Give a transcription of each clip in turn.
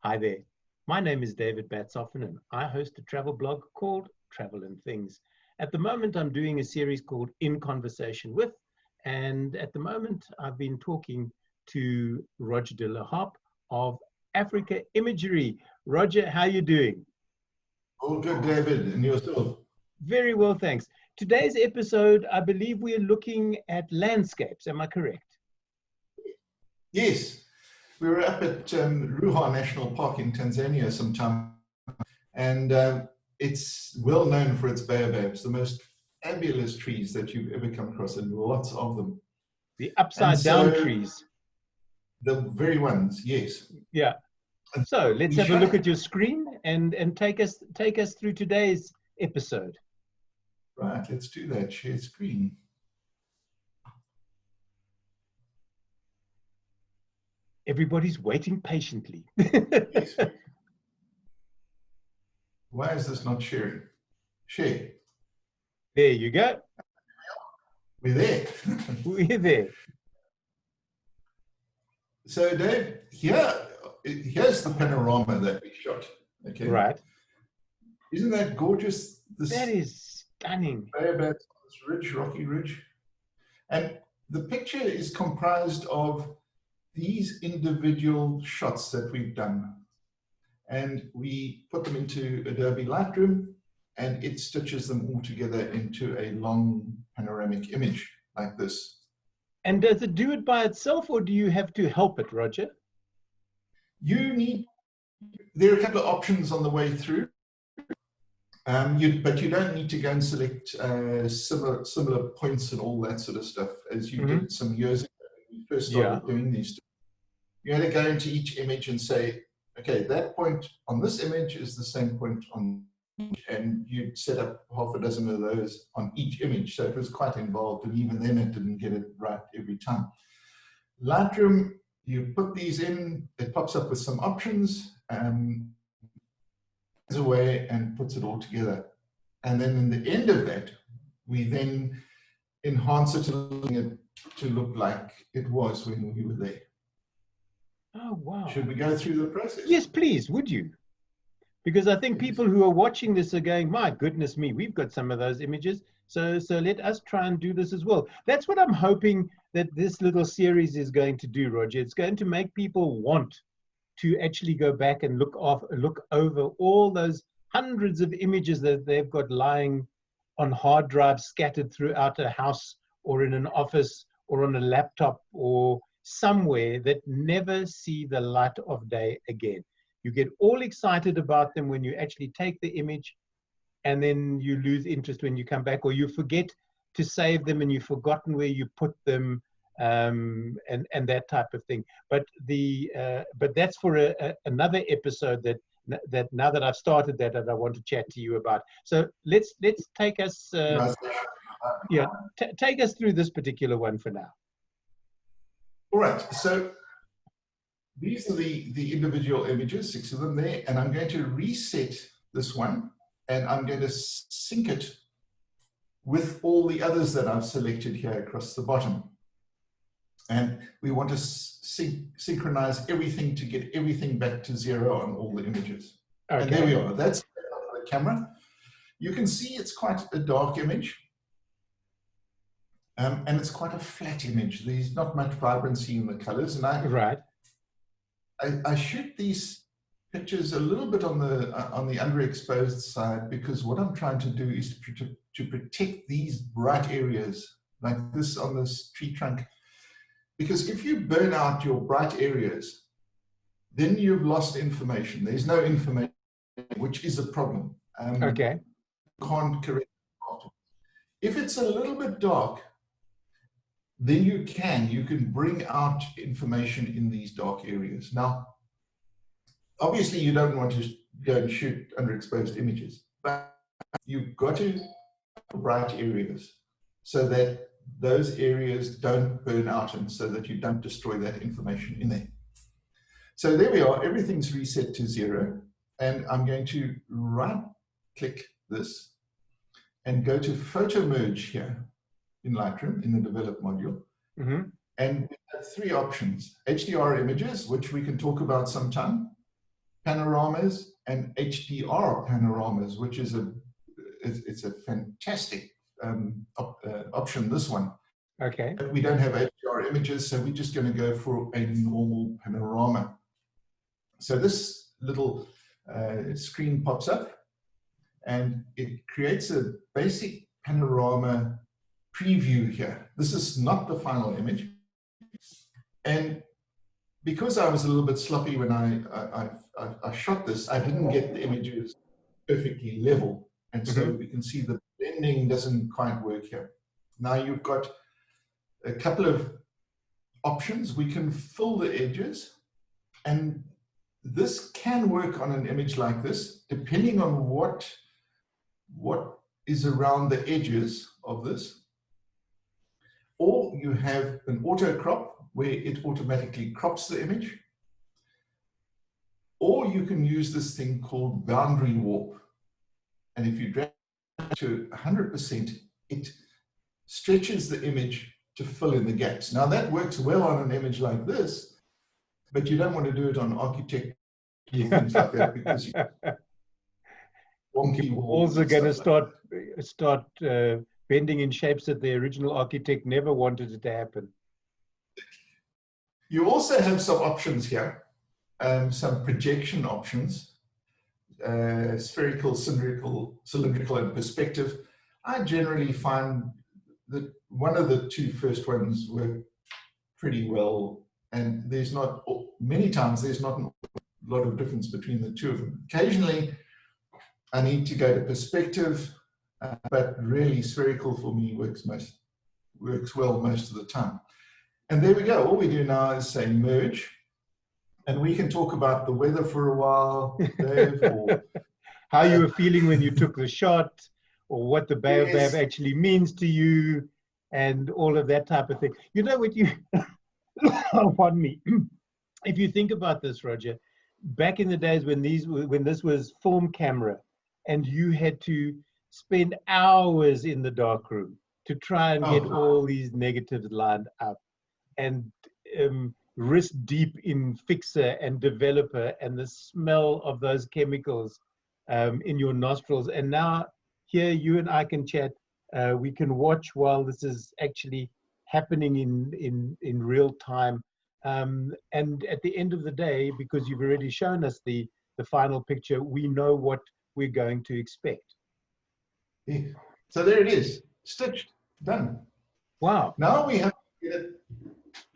Hi there. My name is David Batsoffen and I host a travel blog called Travel and Things. At the moment, I'm doing a series called In Conversation With, and at the moment, I've been talking to Roger de la Harpe of Africa Imagery. Roger, how are you doing? All good, David, and yourself? Very well, thanks. Today's episode, I believe we're looking at landscapes. Am I correct? Yes, we were up at Ruha National Park in Tanzania sometime, and it's well known for its baobabs, the most fabulous trees that you've ever come across, and lots of them. The And upside down so, trees. the very ones, yes. Yeah. And So let's we have a showed look at your screen and take us through today's episode. Right, let's do that. Share screen. Everybody's waiting patiently. Yes. Why is this not sharing? Share. There you go. We're there. We're there. So, Dave, here's the panorama that we shot. Okay. Right. Isn't that gorgeous? That is stunning. Baobab, this ridge, rocky ridge. And the picture is comprised of these individual shots that we've done. And we put them into Adobe Lightroom, and it stitches them all together into a long panoramic image like this. And does it do it by itself, or do you have to help it, Roger? There are a couple of options on the way through. But you don't need to go and select similar points and all that sort of stuff as you did some years ago when you first started doing these. You had to go into each image and say, okay, that point on this image is the same point on, and you'd set up half a dozen of those on each image. So it was quite involved, and even then it didn't get it right every time. Lightroom, you put these in, it pops up with some options, away and puts it all together. And then in the end of that, we then enhance it to look like it was when we were there. Oh, wow. Should we go through the process? Yes, please, would you? Because I think people who are watching this are going, my goodness me, we've got some of those images. So let us try and do this as well. That's what I'm hoping that this little series is going to do, Roger. It's going to make people want to actually go back and look over all those hundreds of images that they've got lying on hard drives scattered throughout a house or in an office or on a laptop or somewhere that never see the light of day again. You get all excited about them when you actually take the image, and then you lose interest when you come back, or you forget to save them and you've forgotten where you put them. And that type of thing, but that's for another episode that now that I've started that I want to chat to you about. So let's take us take us through this particular one for now. All right, so these are the individual images, 6 of them there, and I'm going to reset this one, and I'm going to sync it with all the others that I've selected here across the bottom. And we want to synchronize everything to get everything back to 0 on all the images. Okay. And there we are. That's the camera. You can see it's quite a dark image. And it's quite a flat image. There's not much vibrancy in the colors. And I shoot these pictures a little bit on the underexposed side, because what I'm trying to do is to protect these bright areas, like this on this tree trunk. Because if you burn out your bright areas, then you've lost information. There's no information, which is a problem. Okay. You can't correct it. If it's a little bit dark, then you can bring out information in these dark areas. Now, obviously you don't want to go and shoot underexposed images, but you've got to have bright areas so that those areas don't burn out, and so that you don't destroy that information in there. So there we are, everything's reset to 0, and I'm going to right click this and go to photo merge here in Lightroom in the develop module. And we have 3 options: HDR images, which we can talk about sometime, panoramas and HDR panoramas, which is it's a fantastic option, this one. Okay. But we don't have HDR images, so we're just going to go for a normal panorama. So this little screen pops up, and it creates a basic panorama preview here. This is not the final image. And because I was a little bit sloppy when I shot this, I didn't get the images perfectly level. And so we can see the blending doesn't quite work here. Now you've got a couple of options. We can fill the edges, and this can work on an image like this, depending on what is around the edges of this. Or you have an auto crop where it automatically crops the image. Or you can use this thing called boundary warp. And if you drag it to 100%, it stretches the image to fill in the gaps. Now that works well on an image like this, but you don't want to do it on architect things like that, because you wonky walls are going to start bending in shapes that the original architect never wanted it to happen. You also have some options here, some projection options, spherical, cylindrical, and perspective. I generally find that one of the two first ones work pretty well, and there's not, many times there's not a lot of difference between the two of them. Occasionally, I need to go to perspective, but really spherical for me works well most of the time. And there we go. All we do now is say merge, and we can talk about the weather for a while, Dave, or how you were feeling when you took the shot, or what the baobab actually means to you, and all of that type of thing. You know what you, pardon me, if you think about this, Roger, back in the days when this was film camera, and you had to spend hours in the darkroom to try and get all these negatives lined up, and wrist deep in fixer and developer, and the smell of those chemicals in your nostrils. And now here you and I can chat. We can watch while this is actually happening in real time. And at the end of the day, because you've already shown us the final picture, we know what we're going to expect. Yeah. So there it is, stitched, done. Wow. Now we have to get it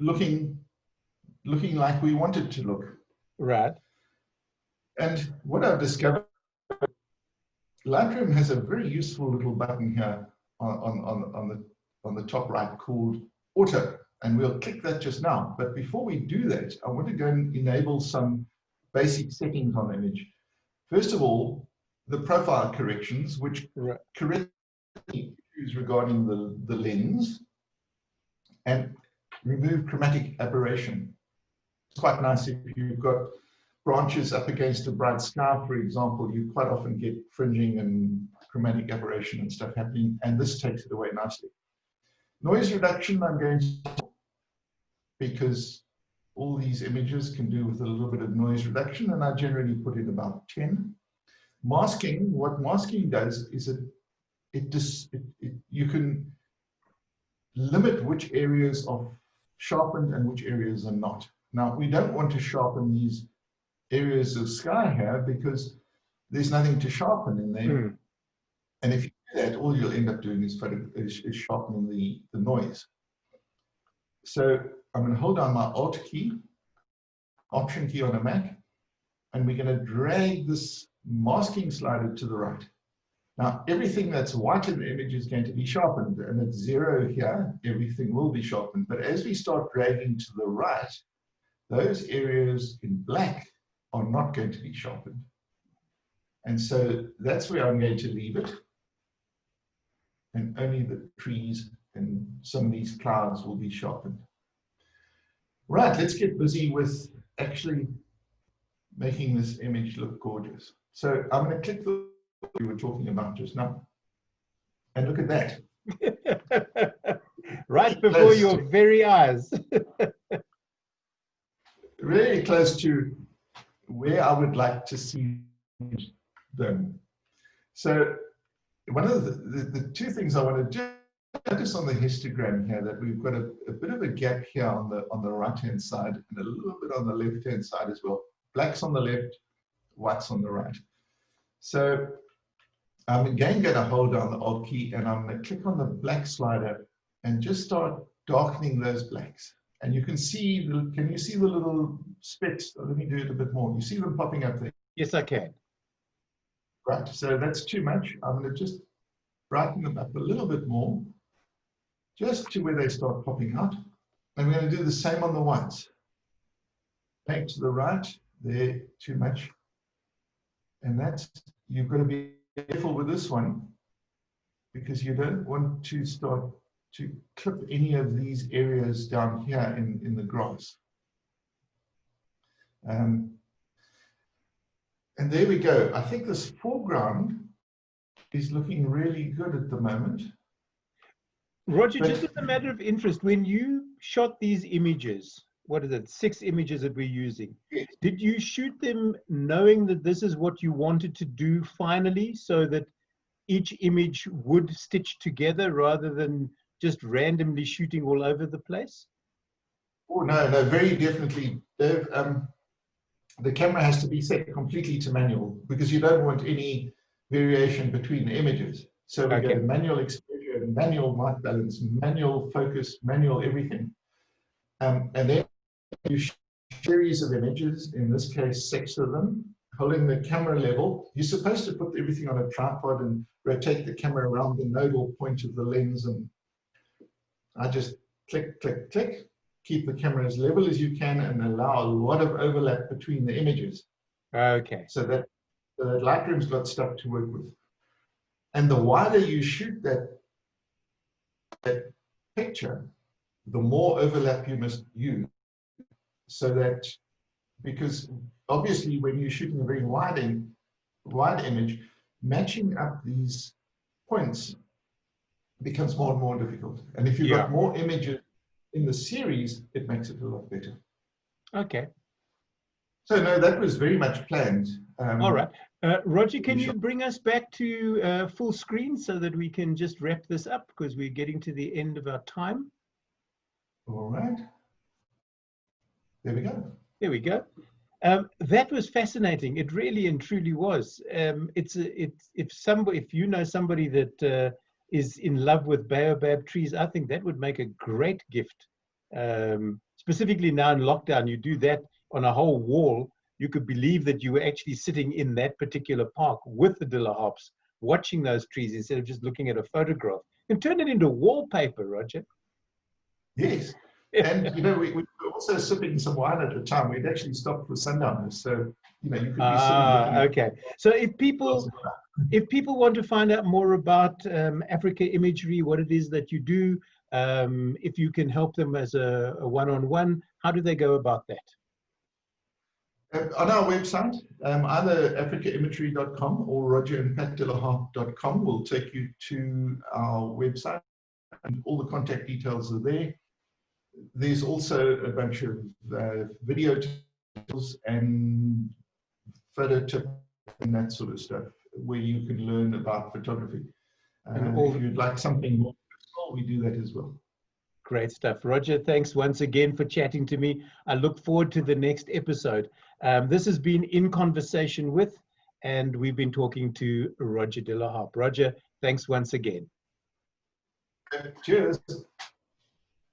looking like we want it to look. Right. And what I've discovered, Lightroom has a very useful little button here on the top right called Auto, and we'll click that just now. But before we do that, I want to go and enable some basic settings on the image. First of all, the profile corrections, which correct issues regarding the lens, and remove chromatic aberration. It's quite nice if you've got branches up against a bright sky, for example. You quite often get fringing and chromatic aberration and stuff happening, and this takes it away nicely. Noise reduction, I'm going to, because all these images can do with a little bit of noise reduction, and I generally put in about 10. Masking, what masking does is you can limit which areas are sharpened and which areas are not. Now, we don't want to sharpen these areas of sky here because there's nothing to sharpen in there. And if you do that, all you'll end up doing is sharpening the noise. So I'm going to hold down my Alt key, Option key on a Mac, and we're going to drag this masking slider to the right. Now, everything that's white in the image is going to be sharpened, and at 0 here, everything will be sharpened. But as we start dragging to the right, those areas in black are not going to be sharpened. And so that's where I'm going to leave it. And only the trees and some of these clouds will be sharpened. Right, let's get busy with actually making this image look gorgeous. So I'm going to click the we were talking about just now. And look at that. Right before your very eyes. Really close to where I would like to see them. So one of the two things I want to do, notice on the histogram here that we've got a bit of a gap here on the right-hand side and a little bit on the left-hand side as well. Black's on the left, white's on the right. So I'm again going to hold down the Alt key and I'm going to click on the black slider and just start darkening those blacks. And you can see, can you see the little specks? Let me do it a bit more. You see them popping up there? Yes, I can. Right, so that's too much. I'm going to just brighten them up a little bit more, just to where they start popping out. And we're going to do the same on the whites. Back to the right, there, too much. And that's, you've got to be careful with this one, because you don't want to start to clip any of these areas down here in the grass. And there we go. I think this foreground is looking really good at the moment. Roger, just as a matter of interest, when you shot these images, what is it, 6 images that we're using, yes. Did you shoot them knowing that this is what you wanted to do finally, so that each image would stitch together rather than just randomly shooting all over the place? Oh, no, very definitely. Dave, the camera has to be set completely to manual because you don't want any variation between the images. So we go manual exposure, manual white balance, manual focus, manual everything. And then you shoot a series of images, in this case 6 of them, holding the camera level. You're supposed to put everything on a tripod and rotate the camera around the nodal point of the lens. And I just click, click, click. Keep the camera as level as you can and allow a lot of overlap between the images. Okay. So that Lightroom's got stuff to work with. And the wider you shoot that picture, the more overlap you must use. So that, because obviously when you're shooting a very wide image, matching up these points becomes more and more difficult. And if you've got more images in the series, it makes it a lot better. Okay. So no, that was very much planned. All right. Roger, can you bring us back to full screen so that we can just wrap this up, because we're getting to the end of our time? All right. There we go. There we go. That was fascinating. It really and truly was. If you know somebody that is in love with baobab trees, I think that would make a great gift. Specifically now in lockdown, you do that on a whole wall. You could believe that you were actually sitting in that particular park with the dillerhops, watching those trees instead of just looking at a photograph. You can turn it into wallpaper, Roger. Yes. And, you know, we were also sipping some wine at the time. We'd actually stopped for sundowners. So, you know, you could be sitting. Okay. So if people want to find out more about Africa Imagery, what it is that you do, if you can help them as a one-on-one, how do they go about that? On our website, either africaimagery.com or rogerandpatdillerharpe.com will take you to our website, and all the contact details are there. There's also a bunch of video tools and photo tips and that sort of stuff where you can learn about photography. If you'd like something more personal, we do that as well. Great stuff. Roger, thanks once again for chatting to me. I look forward to the next episode. This has been In Conversation With, and we've been talking to Roger Dillerharpe. Roger, thanks once again. Cheers.